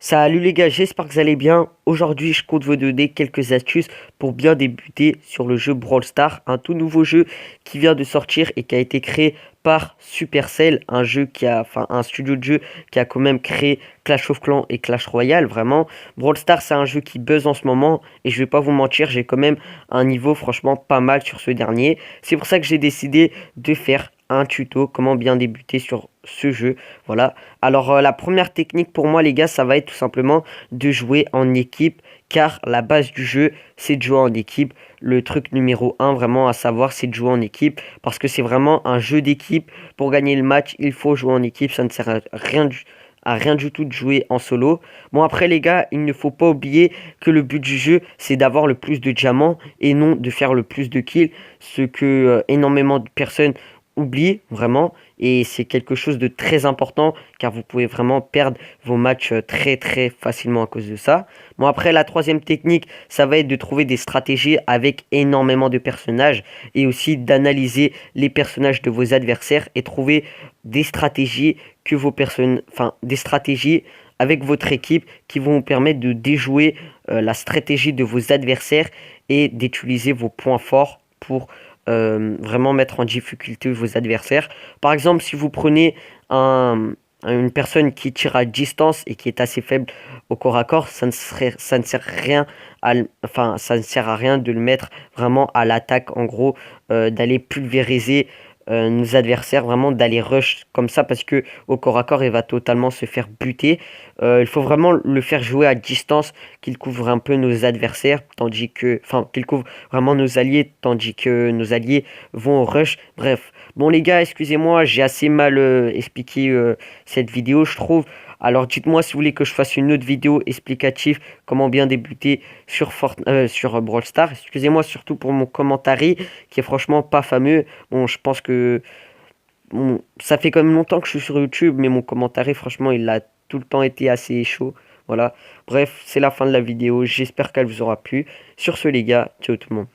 Salut les gars, j'espère que vous allez bien. Aujourd'hui, je compte vous donner quelques astuces pour bien débuter sur le jeu Brawl Stars, un tout nouveau jeu qui vient de sortir et qui a été créé par Supercell, un studio de jeu qui a quand même créé Clash of Clans et Clash Royale. Vraiment, Brawl Stars, c'est un jeu qui buzz en ce moment et je vais pas vous mentir, j'ai quand même un niveau franchement pas mal sur ce dernier. C'est pour ça que j'ai décidé de faire un tuto comment bien débuter sur ce jeu. Voilà. Alors, la première technique pour moi, les gars, ça va être tout simplement de jouer en équipe, car la base du jeu, c'est de jouer en équipe. Le truc numéro un, vraiment, à savoir, c'est de jouer en équipe, parce que c'est vraiment un jeu d'équipe. Pour gagner le match, il faut jouer en équipe, ça ne sert à rien du tout de jouer en solo. Bon, après, les gars, il ne faut pas oublier que le but du jeu, c'est d'avoir le plus de diamants et non de faire le plus de kills, ce que énormément de personnes oublient vraiment, et c'est quelque chose de très important car vous pouvez vraiment perdre vos matchs très très facilement à cause de ça. Bon, après, la troisième technique, ça va être de trouver des stratégies avec énormément de personnages et aussi d'analyser les personnages de vos adversaires et trouver des stratégies que vos personnes, enfin des stratégies avec votre équipe qui vont vous permettre de déjouer la stratégie de vos adversaires et d'utiliser vos points forts pour vraiment mettre en difficulté vos adversaires. Par exemple, si vous prenez une personne qui tire à distance et qui est assez faible au corps à corps, ça ne sert rien ça ne sert à rien de le mettre vraiment à l'attaque, en gros, d'aller pulvériser nos adversaires, vraiment d'aller rush comme ça, parce que au corps à corps, il va totalement se faire buter. Il faut vraiment le faire jouer à distance, qu'il couvre un peu nos adversaires, qu'il couvre vraiment nos alliés, tandis que nos alliés vont au rush. Bref, bon les gars, excusez-moi, j'ai assez mal expliqué cette vidéo, je trouve. Alors dites-moi si vous voulez que je fasse une autre vidéo explicative comment bien débuter sur Brawl Stars. Excusez-moi surtout pour mon commentaire qui est franchement pas fameux. Bon, je pense que ça fait quand même longtemps que je suis sur YouTube, mais mon commentaire, franchement, il a tout le temps été assez chaud. Voilà. Bref, c'est la fin de la vidéo. J'espère qu'elle vous aura plu. Sur ce, les gars, ciao tout le monde.